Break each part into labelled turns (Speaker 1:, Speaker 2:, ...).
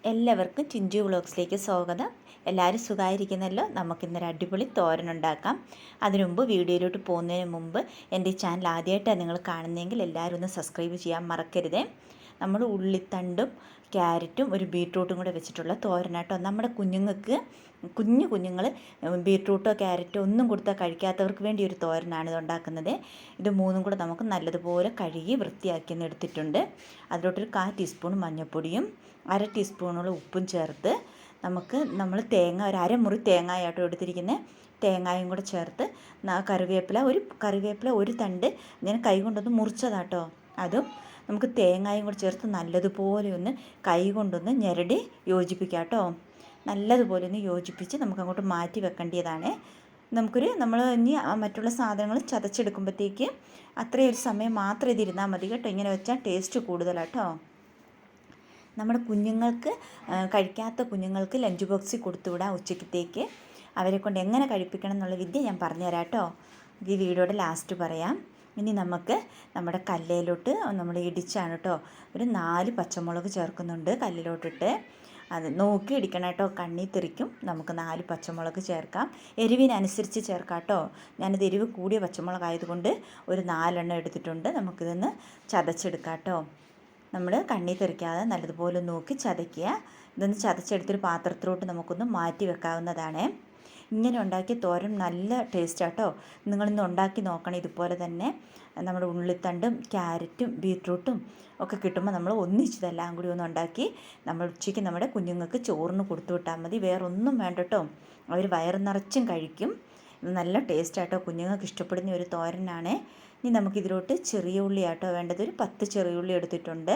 Speaker 1: എല്ലാവർക്കും ചിഞ്ചു വ്ളോഗ്സിലേക്ക് സ്വാഗതം. എല്ലാവരും സുഖമായിരിക്കുന്നല്ലോ. നമുക്കിന്നൊരു അടിപൊളി തോരൻ ഉണ്ടാക്കാം. അതിനു മുമ്പ് വീഡിയോയിലോട്ട് പോകുന്നതിന് മുമ്പ് എൻ്റെ ഈ ചാനൽ ആദ്യമായിട്ടാണ് നിങ്ങൾ കാണുന്നതെങ്കിൽ എല്ലാവരും ഒന്ന് സബ്സ്ക്രൈബ് ചെയ്യാൻ മറക്കരുതേ. നമ്മൾ ഉള്ളിത്തണ്ടും ക്യാരറ്റും ഒരു ബീട്രൂട്ടും കൂടെ വെച്ചിട്ടുള്ള തോരനാട്ടോ. നമ്മുടെ കുഞ്ഞുങ്ങൾ ബീട്രൂട്ടോ ക്യാരറ്റോ ഒന്നും കൊടുത്താൽ കഴിക്കാത്തവർക്ക് വേണ്ടി ഒരു തോരനാണ് ഇത് ഉണ്ടാക്കുന്നത്. ഇത് മൂന്നും കൂടെ നമുക്ക് നല്ലതുപോലെ കഴുകി വൃത്തിയാക്കി എടുത്തിട്ടുണ്ട്. അതിലോട്ടൊരു 1/4 ടീസ്പൂൺ മഞ്ഞൾപ്പൊടിയും 1/2 ടീസ്പൂണോളം ഉപ്പും ചേർത്ത് നമ്മൾ തേങ്ങ ഒരു അരമുറി തേങ്ങയാട്ടോ എടുത്തിരിക്കുന്നത്. തേങ്ങയും കൂടെ ചേർത്ത് കറിവേപ്പില ഒരു തണ്ട് ഞാൻ കൈ കൊണ്ടൊന്ന് മുറിച്ചതാട്ടോ. അതും നമുക്ക് തേങ്ങയും കൂടെ ചേർത്ത് നല്ലതുപോലെ ഒന്ന് കൈ കൊണ്ടൊന്ന് ഞെരടി യോജിപ്പിക്കാം കേട്ടോ. നല്ലതുപോലെ ഒന്ന് യോജിപ്പിച്ച് നമുക്കങ്ങോട്ട് മാറ്റി വെക്കേണ്ടതാണ്. നമ്മൾ ഇനി മറ്റുള്ള സാധനങ്ങൾ ചതച്ചെടുക്കുമ്പോഴത്തേക്ക് അത്രയും ഒരു സമയം മാത്രം ഇതിരുന്നാൽ മതി കേട്ടോ. ഇങ്ങനെ വെച്ചാൽ ടേസ്റ്റ് കൂടുതലാട്ടോ. നമ്മുടെ കഴിക്കാത്ത കുഞ്ഞുങ്ങൾക്ക് ലഞ്ച് ബോക്സിൽ കൊടുത്തുവിടാം ഉച്ചക്കത്തേക്ക്. അവരെ കൊണ്ട് എങ്ങനെ കഴിപ്പിക്കണം എന്നുള്ള വിദ്യ ഞാൻ പറഞ്ഞുതരാം കേട്ടോ. ഈ വീഡിയോയുടെ ലാസ്റ്റ് പറയാം. ഇനി നമ്മുടെ കല്ലിലോട്ട് നമ്മൾ ഇടിച്ചാണ് കേട്ടോ. ഒരു 4 പച്ചമുളക് ചേർക്കുന്നുണ്ട് കല്ലിലോട്ടിട്ട്. അത് നോക്കി ഇടിക്കണം കേട്ടോ, കണ്ണി തെറിക്കും. നമുക്ക് 4 പച്ചമുളക് ചേർക്കാം. എരിവിനനുസരിച്ച് ചേർക്കാം കേട്ടോ. ഞാനിത് എരിവ് കൂടിയ പച്ചമുളകായതുകൊണ്ട് ഒരു 4 എണ്ണം എടുത്തിട്ടുണ്ട്. നമുക്കിതൊന്ന് ചതച്ചെടുക്കാം കേട്ടോ. നമ്മൾ കണ്ണി തെറിക്കാതെ നല്ലതുപോലെ നോക്കി ചതയ്ക്കുക. ഇതൊന്ന് ചതച്ചെടുത്തൊരു പാത്രത്തിലോട്ട് നമുക്കൊന്ന് മാറ്റി വെക്കാവുന്നതാണ്. ഇങ്ങനെ ഉണ്ടാക്കിയ തോരൻ നല്ല ടേസ്റ്റാട്ടോ. നിങ്ങളിന്ന് ഉണ്ടാക്കി നോക്കണം. ഇതുപോലെ തന്നെ നമ്മുടെ ഉള്ളിത്തണ്ടും ക്യാരറ്റും ബീട്രൂട്ടും ഒക്കെ കിട്ടുമ്പോൾ നമ്മൾ ഒന്നിച്ചതെല്ലാം കൂടി ഒന്ന് ഉണ്ടാക്കി നമ്മൾ ഉച്ചയ്ക്ക് നമ്മുടെ കുഞ്ഞുങ്ങൾക്ക് ചോറിന് കൊടുത്തു വിട്ടാൽ മതി. വേറൊന്നും വേണ്ട കേട്ടോ. അവർ വയറ് നിറച്ചും കഴിക്കും. ഇത് നല്ല ടേസ്റ്റാട്ടോ. കുഞ്ഞുങ്ങൾക്ക് ഇഷ്ടപ്പെടുന്ന ഒരു തോരനാണ്. ഇനി നമുക്കിതിലോട്ട് ചെറിയ ഉള്ളിയാട്ടോ വേണ്ടത്. ഒരു 10 ചെറിയ ഉള്ളി എടുത്തിട്ടുണ്ട്.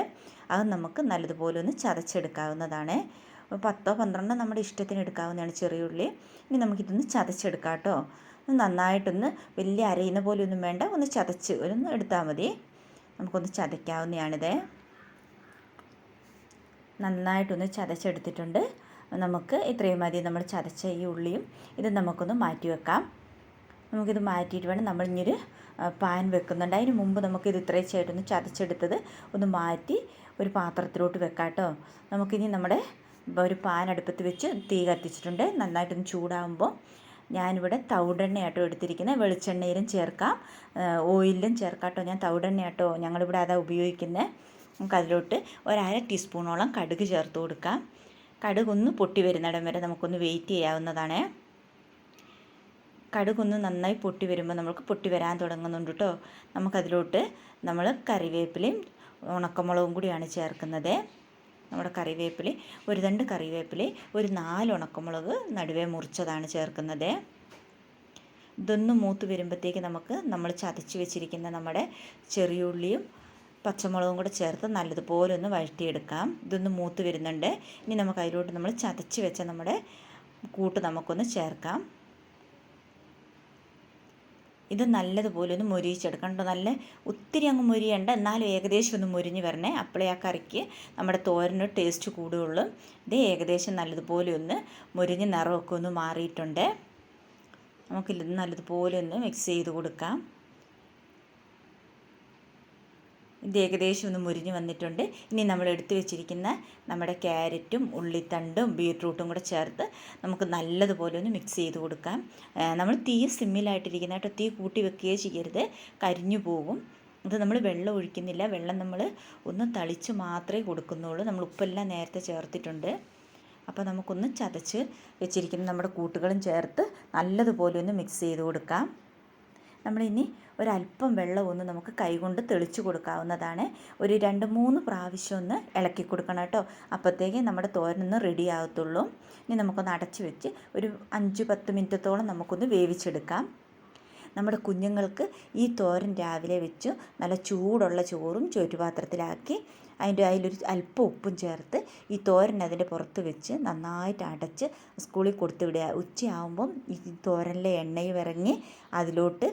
Speaker 1: അത് നമുക്ക് നല്ലതുപോലെ ഒന്ന് ചതച്ചെടുക്കാവുന്നതാണ്. 10 12 നമ്മുടെ ഇഷ്ടത്തിന് എടുക്കാവുന്നതാണ് ചെറിയ ഉള്ളി. ഇനി നമുക്കിതൊന്ന് ചതച്ചെടുക്കാം കേട്ടോ. നന്നായിട്ടൊന്ന് വലിയ അരയുന്ന പോലെ ഒന്നും വേണ്ട, ഒന്ന് ചതച്ച് ഒന്ന് എടുത്താൽ മതി. നമുക്കൊന്ന് ചതയ്ക്കാവുന്നതാണിത്. നന്നായിട്ടൊന്ന് ചതച്ചെടുത്തിട്ടുണ്ട്. നമുക്ക് ഇത്രയും മതി. നമ്മൾ ചതച്ച ഈ ഉള്ളിയും ഇത് നമുക്കൊന്ന് മാറ്റി വെക്കാം. നമുക്കിത് മാറ്റിയിട്ട് വേണം നമ്മൾ ഇനിയൊരു പാൻ വെക്കുന്നുണ്ട്. അതിന് മുമ്പ് നമുക്കിത് ഇത്രയായിട്ടൊന്ന് ചതച്ചെടുത്തത് ഒന്ന് മാറ്റി ഒരു പാത്രത്തിലോട്ട് വെക്കാം കേട്ടോ. നമുക്കിനി നമ്മുടെ ഒരു പാൻ അടുപ്പത്ത് വെച്ച് തീ കത്തിച്ചിട്ടുണ്ട്. നന്നായിട്ടൊന്ന് ചൂടാകുമ്പോൾ ഞാനിവിടെ തവിടെണ്ണയാട്ടോ എടുത്തിരിക്കുന്നത്. വെളിച്ചെണ്ണയിലും ചേർക്കാം, ഓയിലിലും ചേർക്കാം കേട്ടോ. ഞാൻ തവിടെണ്ണയാട്ടോ ഞങ്ങളിവിടെ അതാണ് ഉപയോഗിക്കുന്നത്. നമുക്കതിലോട്ട് 1/2 ടീസ്പൂണോളം കടുക് ചേർത്ത് കൊടുക്കാം. കടുകൊന്ന് പൊട്ടി വരുന്നിടം വരെ നമുക്കൊന്ന് വെയിറ്റ് ചെയ്യാവുന്നതാണ്. കടുകൊന്ന് നന്നായി പൊട്ടി വരുമ്പോൾ നമുക്ക് പൊട്ടി വരാൻ തുടങ്ങുന്നുണ്ട് കേട്ടോ. നമുക്കതിലോട്ട് നമ്മൾ കറിവേപ്പിലയും ഉണക്കമുളകും കൂടിയാണ് ചേർക്കുന്നത്. നമ്മുടെ കറിവേപ്പില ഒരു 2 കറിവേപ്പില, ഒരു 4 ഉണക്കമുളക് നടുവേ മുറിച്ചതാണ് ചേർക്കുന്നത്. ഇതൊന്ന് മൂത്ത് വരുമ്പോഴത്തേക്ക് നമ്മൾ ചതച്ച് വെച്ചിരിക്കുന്ന നമ്മുടെ ചെറിയുള്ളിയും പച്ചമുളകും കൂടെ ചേർത്ത് നല്ലതുപോലെ ഒന്ന് വഴറ്റിയെടുക്കാം. ഇതൊന്ന് മൂത്ത് വരുന്നുണ്ട്. ഇനി നമുക്ക് അതിലോട്ട് നമ്മൾ ചതച്ച് വെച്ച നമ്മുടെ കൂട്ട് നമുക്കൊന്ന് ചേർക്കാം. ഇത് നല്ലതുപോലെ ഒന്ന് മൊരിയിച്ചെടുക്കണം കേട്ടോ. നല്ല ഒത്തിരി അങ്ങ് മൊരിയണ്ട, എന്നാലും ഏകദേശം ഒന്ന് മൊരിഞ്ഞ് വരണേ. അപ്പോഴേ ആ കറിക്ക് നമ്മുടെ തോരന് ടേസ്റ്റ് കൂടുകയുള്ളൂ. ഇത് ഏകദേശം നല്ലതുപോലെ ഒന്ന് മൊരിഞ്ഞ് നിറമൊക്കെ ഒന്ന് മാറിയിട്ടുണ്ട്. നമുക്കിത് നല്ലതുപോലെ ഒന്ന് മിക്സ് ചെയ്ത് കൊടുക്കാം. ഇത് ഏകദേശം ഒന്ന് മുരിഞ്ഞ് വന്നിട്ടുണ്ട്. ഇനി നമ്മൾ എടുത്തു വെച്ചിരിക്കുന്ന നമ്മുടെ ക്യാരറ്റും ഉള്ളിത്തണ്ടും ബീട്രൂട്ടും കൂടെ ചേർത്ത് നമുക്ക് നല്ലതുപോലെ ഒന്ന് മിക്സ് ചെയ്ത് കൊടുക്കാം. നമ്മൾ തീ സിമ്മിലായിട്ടിരിക്കുന്ന കേട്ടോ. തീ കൂട്ടി വെക്കുകയോ ചെയ്യരുത്, കരിഞ്ഞു പോകും. ഇത് നമ്മൾ വെള്ളം ഒഴിക്കുന്നില്ല. വെള്ളം നമ്മൾ ഒന്ന് തളിച്ച് മാത്രമേ കൊടുക്കുന്നുള്ളൂ. നമ്മൾ ഉപ്പെല്ലാം നേരത്തെ ചേർത്തിട്ടുണ്ട്. അപ്പോൾ നമുക്കൊന്ന് ചതച്ച് വെച്ചിരിക്കുന്ന നമ്മുടെ കൂട്ടുകളും ചേർത്ത് നല്ലതുപോലെ ഒന്ന് മിക്സ് ചെയ്ത് കൊടുക്കാം. നമ്മളിനി ഒരല്പം വെള്ളം ഒന്ന് നമുക്ക് കൈകൊണ്ട് തെളിച്ച് കൊടുക്കാവുന്നതാണ്. ഒരു 2-3 പ്രാവശ്യം ഒന്ന് ഇളക്കി കൊടുക്കണം കേട്ടോ. അപ്പോഴത്തേക്ക് നമ്മുടെ തോരനൊന്ന് റെഡി ആകത്തുള്ളൂ. ഇനി നമുക്കൊന്ന് അടച്ച് വെച്ച് ഒരു 5-10 മിനിറ്റത്തോളം നമുക്കൊന്ന് വേവിച്ചെടുക്കാം. നമ്മുടെ കുഞ്ഞുങ്ങൾക്ക് ഈ തോരൻ രാവിലെ വെച്ച് നല്ല ചൂടുള്ള ചോറും ചോറ്റുപാത്രത്തിലാക്കി അതിലൊരു അല്പം ഉപ്പും ചേർത്ത് ഈ തോരൻ അതിൻ്റെ പുറത്ത് വെച്ച് നന്നായിട്ട് അടച്ച് സ്കൂളിൽ കൊടുത്തു വിടുക. ഉച്ചയാകുമ്പം ഈ തോരനിലെ എണ്ണയും ഇറങ്ങി അതിലോട്ട്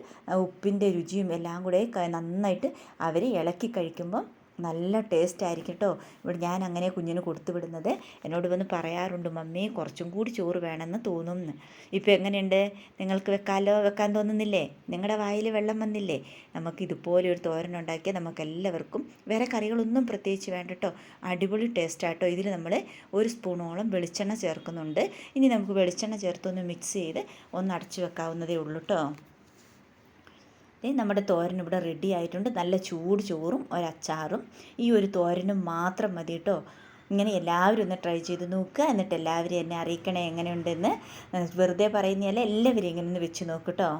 Speaker 1: ഉപ്പിൻ്റെ രുചിയും എല്ലാം കൂടെ നന്നായിട്ട് അവർ ഇളക്കി കഴിക്കുമ്പം നല്ല ടേസ്റ്റ് ആയിരിക്കും കേട്ടോ. ഇവിടെ ഞാൻ അങ്ങനെ കുഞ്ഞിന് കൊടുത്തു വിടുന്നത്. എന്നോട് വന്ന് പറയാറുണ്ട്, മമ്മി കുറച്ചും കൂടി ചോറ് വേണമെന്ന് തോന്നുമെന്ന്. ഇപ്പോൾ എങ്ങനെയുണ്ട്, നിങ്ങൾക്ക് വെക്കാൻ തോന്നുന്നില്ലേ? നിങ്ങളുടെ വായിൽ വെള്ളം വന്നില്ലേ? നമുക്ക് ഇതുപോലെ ഒരു തോരൻ ഉണ്ടാക്കിയാൽ നമുക്ക് എല്ലാവർക്കും വേറെ കറികളൊന്നും പ്രത്യേകിച്ച് വേണ്ട കേട്ടോ. അടിപൊളി ടേസ്റ്റാട്ടോ. ഇതിൽ നമ്മൾ 1 സ്പൂണോളം വെളിച്ചെണ്ണ ചേർക്കുന്നുണ്ട്. ഇനി നമുക്ക് വെളിച്ചെണ്ണ ചേർത്തൊന്ന് മിക്സ് ചെയ്ത് ഒന്ന് അടച്ചു വെക്കാവുന്നതേ ഉള്ളൂ കേട്ടോ. നമ്മുടെ തോരൻ ഇവിടെ റെഡി ആയിട്ടുണ്ട്. നല്ല ചൂട് ചോറും ഒരച്ചാറും ഈ ഒരു തോരനും മാത്രം മതി കേട്ടോ. ഇങ്ങനെ എല്ലാവരും ഒന്ന് ട്രൈ ചെയ്ത് നോക്കുക. എന്നിട്ട് എല്ലാവരും എന്നെ അറിയിക്കണേ എങ്ങനെയുണ്ടെന്ന്. വെറുതെ പറയുന്നതല്ല, എല്ലാവരും ഇങ്ങനെ ഒന്ന് വെച്ച് നോക്കൂ കേട്ടോ.